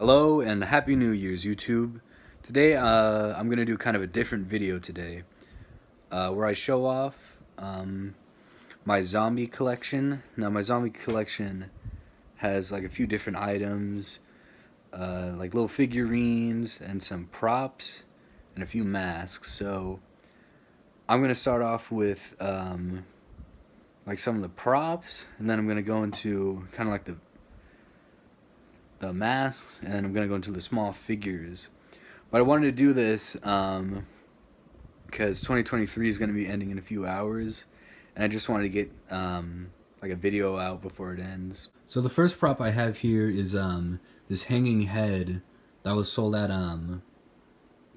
Hello and Happy New Year's, YouTube. Today, I'm gonna do kind of a different video today, where I show off my zombie collection. Now, my zombie collection has like a few different items, like little figurines and some props and a few masks. So, I'm gonna start off with like some of the props, and then I'm gonna go into kind of like the masks, and I'm gonna go into the small figures. But I wanted to do this because 2023 is going to be ending in a few hours, and I just wanted to get like a video out before it ends. So the first prop I have here is this hanging head that was sold at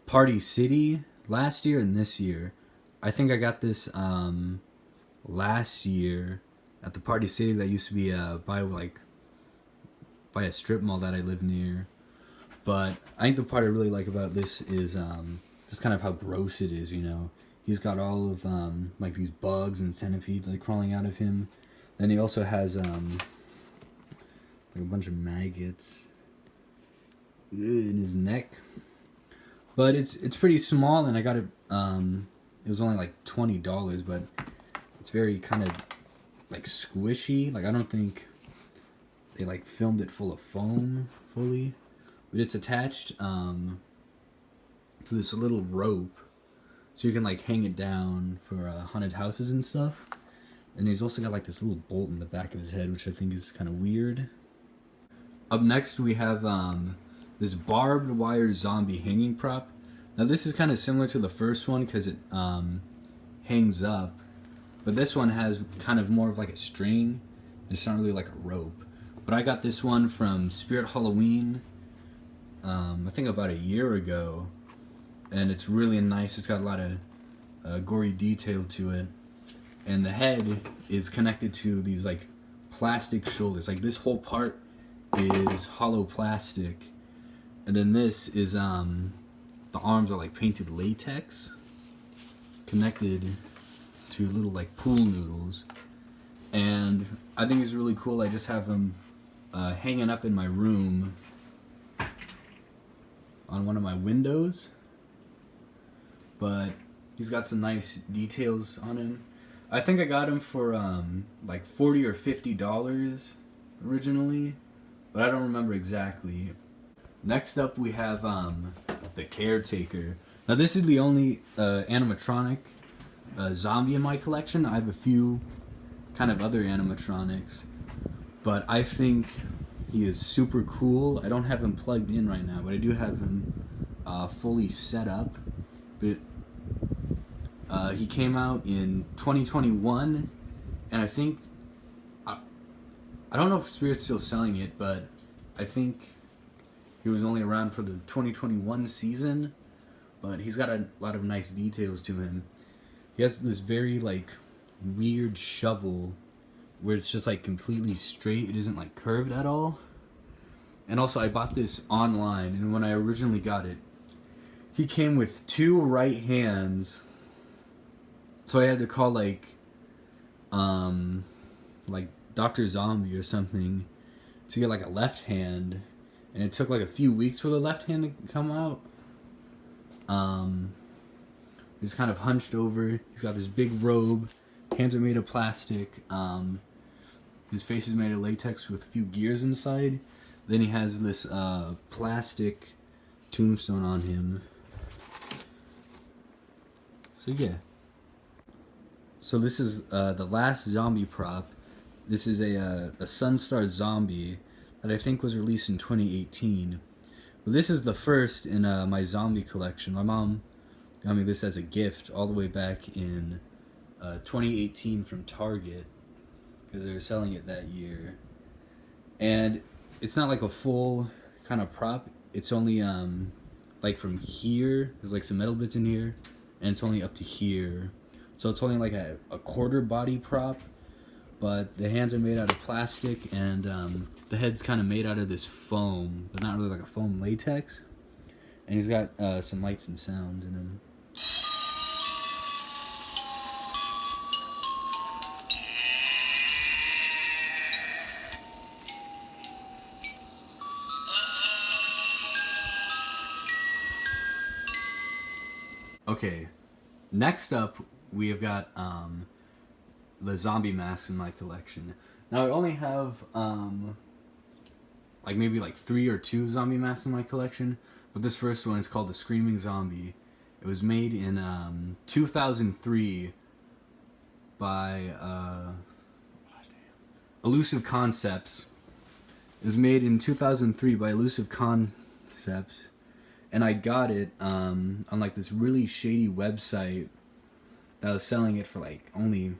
Party City last year and this year. I think I got this last year at the Party City that used to be by a strip mall that I live near. But I think the part I really like about this is just kind of how gross it is, you know. He's got all of like these bugs and centipedes like crawling out of him. Then he also has like a bunch of maggots in his neck. But it's pretty small, and I got it. It was only like $20, but it's very kind of like squishy. Like I don't think they like filmed it full of foam fully. But it's attached to this little rope, so you can like hang it down for haunted houses and stuff. And he's also got like this little bolt in the back of his head, which I think is kind of weird. Up next we have this barbed wire zombie hanging prop. Now this is kind of similar to the first one because it hangs up, but this one has kind of more of like a string, and it's not really like a rope. But I got this one from Spirit Halloween. I think about a year ago, and it's really nice. It's got a lot of gory detail to it, and the head is connected to these like plastic shoulders. Like this whole part is hollow plastic, and then this is the arms are like painted latex connected to little like pool noodles, and I think it's really cool. I just have them hanging up in my room on one of my windows, but he's got some nice details on him. I think I got him for like $40 or $50 originally, but I don't remember exactly. Next up we have the Caretaker. Now this is the only animatronic zombie in my collection. I have a few kind of other animatronics, but I think he is super cool. I don't have him plugged in right now, but I do have him fully set up. But he came out in 2021, and I think I don't know if Spirit's still selling it, but I think he was only around for the 2021 season. But he's got a lot of nice details to him. He has this very like weird shovel where it's just like completely straight. It isn't like curved at all. And also I bought this online, and when I originally got it, he came with two right hands. So I had to call like Dr. Zombie or something to get like a left hand, and it took like a few weeks for the left hand to come out. He's kind of hunched over. He's got this big robe. Hands are made of plastic. His face is made of latex with a few gears inside. Then he has this plastic tombstone on him. So yeah. So this is the last zombie prop. This is a Sunstar zombie that I think was released in 2018. Well, this is the first in my zombie collection. My mom got me this as a gift all the way back in 2018 from Target, because they were selling it that year. And it's not like a full kind of prop. It's only like from here. There's like some metal bits in here, and it's only up to here. So it's only like a quarter body prop, but the hands are made out of plastic, and the head's kind of made out of this foam, but not really like a foam latex. And he's got some lights and sounds in him. Okay, next up we have got the zombie masks in my collection. Now I only have like maybe like 3 or 2 zombie masks in my collection, but this first one is called the Screaming Zombie. It was made in 2003 by Elusive Concepts. It was made in 2003 by Elusive Concepts, and I got it on like this really shady website that was selling it for like only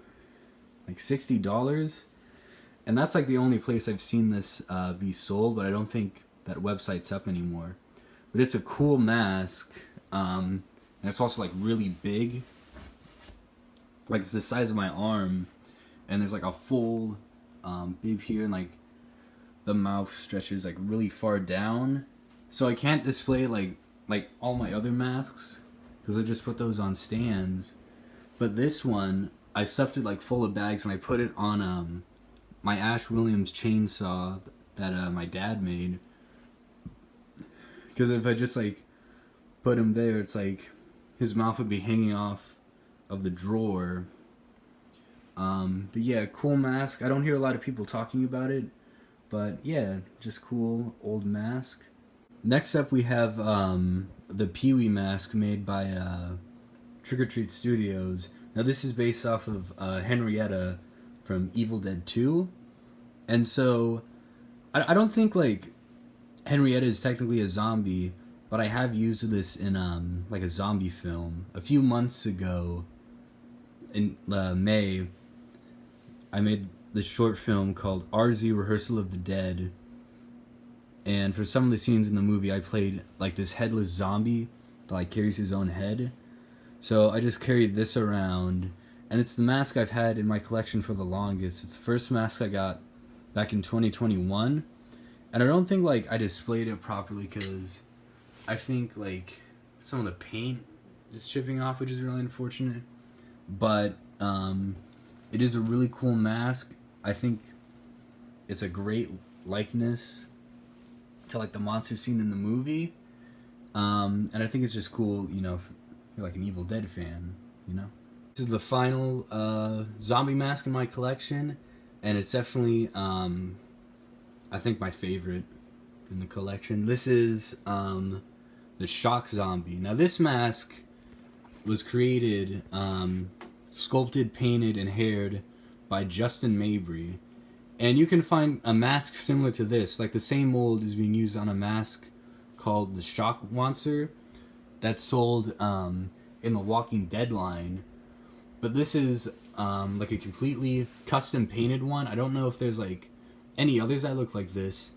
like $60, and that's like the only place I've seen this be sold. But I don't think that website's up anymore. But it's a cool mask, and it's also like really big. Like it's the size of my arm, and there's like a full bib here, and like the mouth stretches like really far down. So I can't display like all my other masks because I just put those on stands. But this one, I stuffed it like full of bags, and I put it on my Ash Williams chainsaw that my dad made. Because if I just like put him there, it's like his mouth would be hanging off of the drawer. But yeah, cool mask. I don't hear a lot of people talking about it, but yeah, just cool old mask. Next up we have the Pee-wee mask made by Trick or Treat Studios. Now this is based off of Henrietta from Evil Dead 2. And so I don't think like Henrietta is technically a zombie, but I have used this in like a zombie film. A few months ago in May, I made this short film called RZ Rehearsal of the Dead. And for some of the scenes in the movie, I played like this headless zombie that like carries his own head. So I just carried this around, and it's the mask I've had in my collection for the longest. It's the first mask I got back in 2021, and I don't think like I displayed it properly because I think like some of the paint is chipping off, which is really unfortunate. But it is a really cool mask. I think it's a great likeness to like the monster scene in the movie, and I think it's just cool, you know, if you're like an Evil Dead fan, you know. This is the final zombie mask in my collection, and it's definitely I think my favorite in the collection. This is the Shock Zombie. Now this mask was created, sculpted, painted, and haired by Justin Mabry. And you can find a mask similar to this. Like the same mold is being used on a mask called the Shock Monster that's sold in the Walking Dead line. But this is like a completely custom painted one. I don't know if there's like any others that look like this.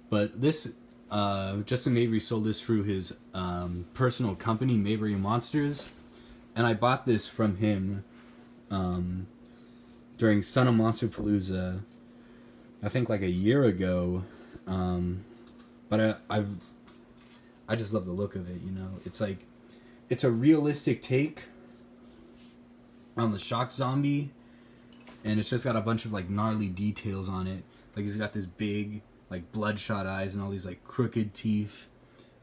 But this, Justin Mabry sold this through his personal company, Mabry Monsters. And I bought this from him during Son of Monster Palooza, I think like a year ago. But I just love the look of it, you know. It's like, it's a realistic take on the Shock Zombie, and it's just got a bunch of like gnarly details on it. Like he's got this big like bloodshot eyes and all these like crooked teeth,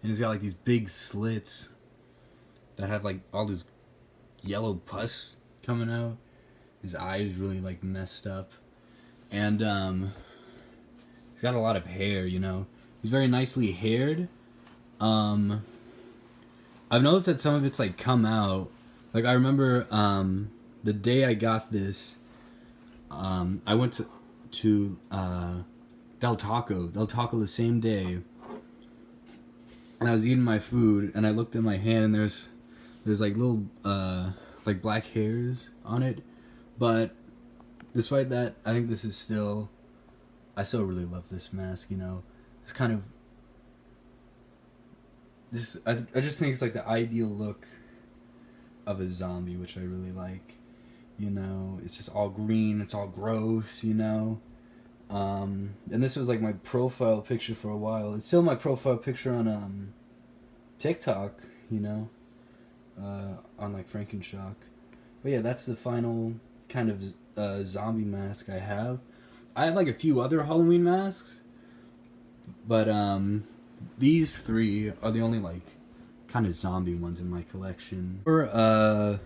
and he's got like these big slits that have like all this yellow pus coming out. His eye is really like messed up, and he's got a lot of hair, you know. He's very nicely haired. I've noticed that some of it's like come out. Like I remember the day I got this, I went to Del Taco the same day, and I was eating my food, and I looked at my hand, and there's like little like black hairs on it. But despite that, I think this is still, I still really love this mask, you know. It's kind of this, I just think it's like the ideal look of a zombie, which I really like. You know, it's just all green, it's all gross, you know. And this was like my profile picture for a while. It's still my profile picture on TikTok, you know, on like Frankenshock. But yeah, that's the final kind of zombie mask I have. I have like a few other Halloween masks, but these 3 are the only like kind of zombie ones in my collection. Or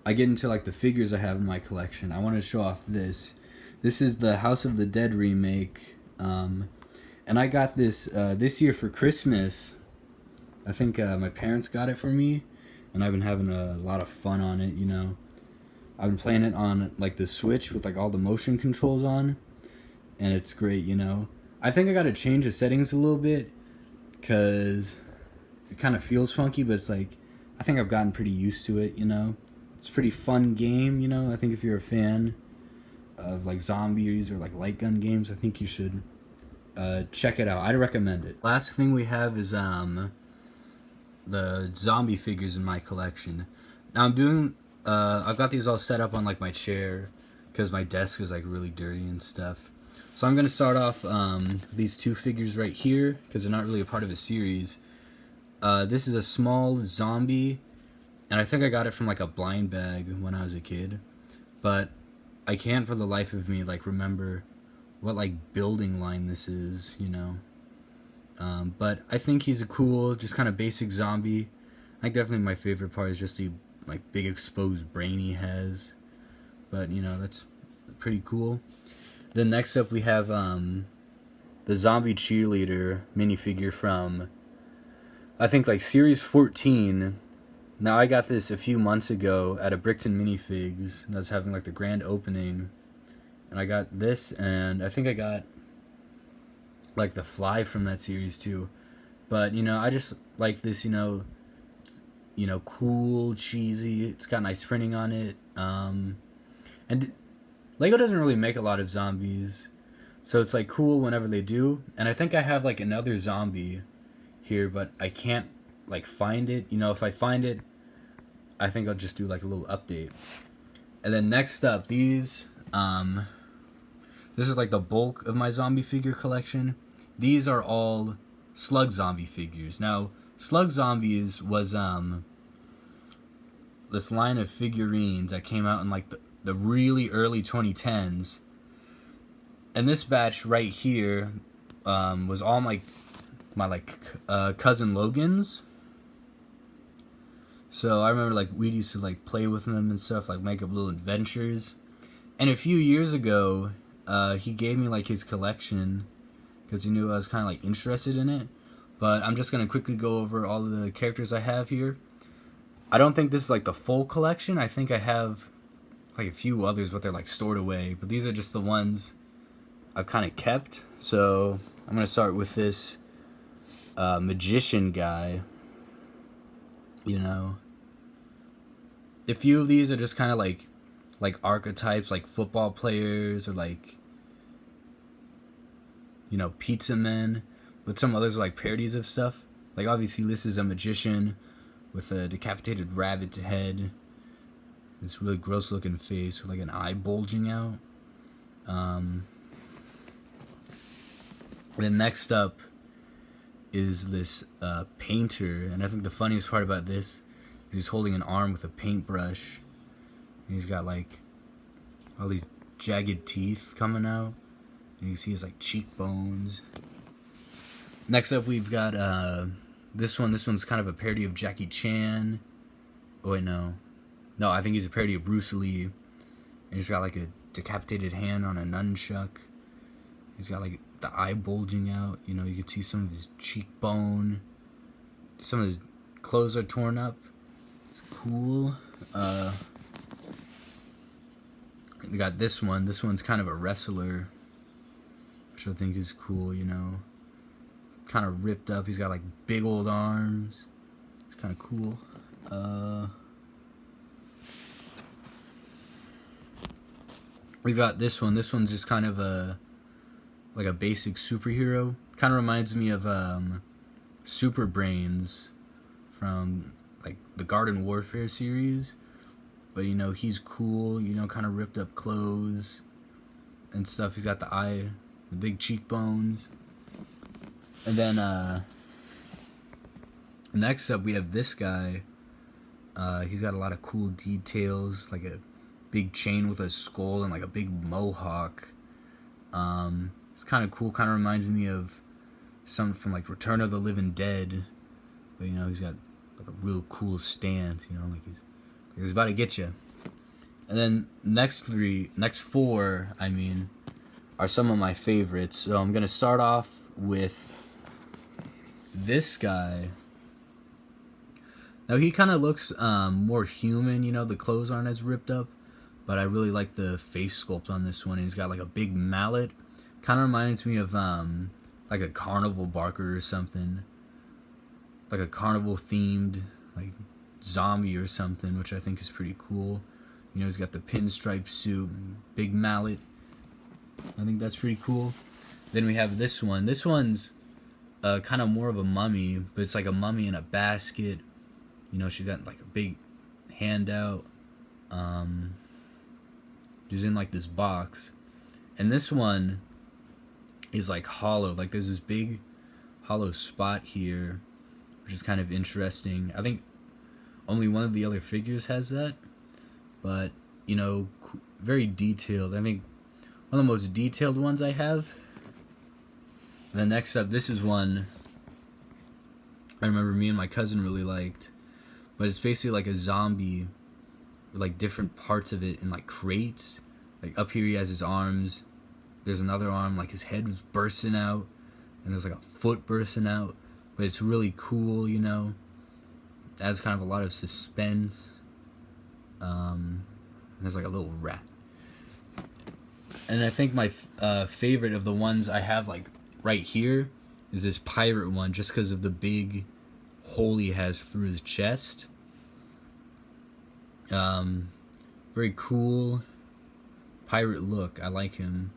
I get into like the figures I have in my collection, I want to show off this. This is the House of the Dead remake, and I got this this year for Christmas. I think my parents got it for me, and I've been having a lot of fun on it. You know, I've been playing it on like the Switch with like all the motion controls on, and it's great. You know, I think I got to change the settings a little bit because it kind of feels funky, but it's like I think I've gotten pretty used to it. You know, it's a pretty fun game. You know, I think if you're a fan of like zombies or like light gun games, I think you should check it out. I'd recommend it. Last thing we have is the zombie figures in my collection. Now I'm doing I've got these all set up on like my chair because my desk is like really dirty and stuff. So I'm gonna start off these two figures right here because they're not really a part of a series. This is a small zombie, and I think I got it from like a blind bag when I was a kid, but I can't for the life of me like remember what like building line this is, you know. But I think he's a cool, just kind of basic zombie. I think definitely my favorite part is just the like big exposed brain he has. But you know, that's pretty cool. Then next up we have the zombie cheerleader minifigure from I think like series 14. Now I got this a few months ago at a Brickton Minifigs that was having like the grand opening, and I got this, and I think I got like the Fly from that series too. But you know, I just like this, you know, cool, cheesy. It's got nice printing on it, and Lego doesn't really make a lot of zombies, so it's like cool whenever they do. And I think I have like another zombie here, but I can't like find it. You know, if I find it, I think I'll just do like a little update. And then next up, these this is like the bulk of my zombie figure collection. These are all Slug Zombie figures. Now, Slug Zombies was this line of figurines that came out in like the really early 2010s. And this batch right here was all my cousin Logan's. So I remember like we used to like play with them and stuff, like make up little adventures. And a few years ago, he gave me like his collection because he knew I was kind of like interested in it. But I'm just gonna quickly go over all of the characters I have here. I don't think this is like the full collection. I think I have like a few others, but they're like stored away. But these are just the ones I've kind of kept. So I'm gonna start with this magician guy. You know, a few of these are just kind of like archetypes, like football players or like, you know, pizza men. But some others are like parodies of stuff. Like obviously this is a magician with a decapitated rabbit's head, this really gross looking face with like an eye bulging out. Then next up is this painter, and I think the funniest part about this is he's holding an arm with a paintbrush, and he's got like all these jagged teeth coming out, and you see his like cheekbones. Next up we've got this one. This one's kind of a parody of Jackie Chan. Oh wait, no, I think he's a parody of Bruce Lee, and he's got like a decapitated hand on a nunchuck. He's got like the eye bulging out. You know, you can see some of his cheekbone. Some of his clothes are torn up. It's cool. We got this one. This one's kind of a wrestler, which I think is cool, you know. Kind of ripped up. He's got like big old arms. It's kind of cool. We got this one. This one's just kind of a basic superhero. Kind of reminds me of Super Brains from like the Garden Warfare series. But you know, he's cool, you know, kind of ripped up clothes and stuff. He's got the eye, the big cheekbones. And then next up we have this guy. He's got a lot of cool details, like a big chain with a skull and like a big mohawk. It's kind of cool. Kind of reminds me of something from like Return of the Living Dead. But you know, he's got like a real cool stance, you know, like he's about to get you. And then next four, I mean, are some of my favorites. So I'm gonna start off with this guy. Now he kind of looks more human, you know, the clothes aren't as ripped up, but I really like the face sculpt on this one. And he's got like a big mallet. Kind of reminds me of like a carnival barker or something, like a carnival themed like zombie or something, which I think is pretty cool. You know, he's got the pinstripe suit, big mallet. I think that's pretty cool. Then we have this one. This one's kind of more of a mummy, but it's like a mummy in a basket. You know, she's got like a big handout. She's in like this box. And this one is like hollow. Like there's this big hollow spot here, which is kind of interesting. I think only one of the other figures has that. But, you know, very detailed. I think one of the most detailed ones I have. And then next up, this is one I remember me and my cousin really liked. But it's basically like a zombie with like different parts of it in like crates. Like up here he has his arms. There's another arm, like his head was bursting out. And there's like a foot bursting out. But it's really cool, you know. It adds kind of a lot of suspense. There's like a little rat. And I think my favorite of the ones I have like right here is this pirate one, just because of the big hole he has through his chest. Very cool pirate look. I like him.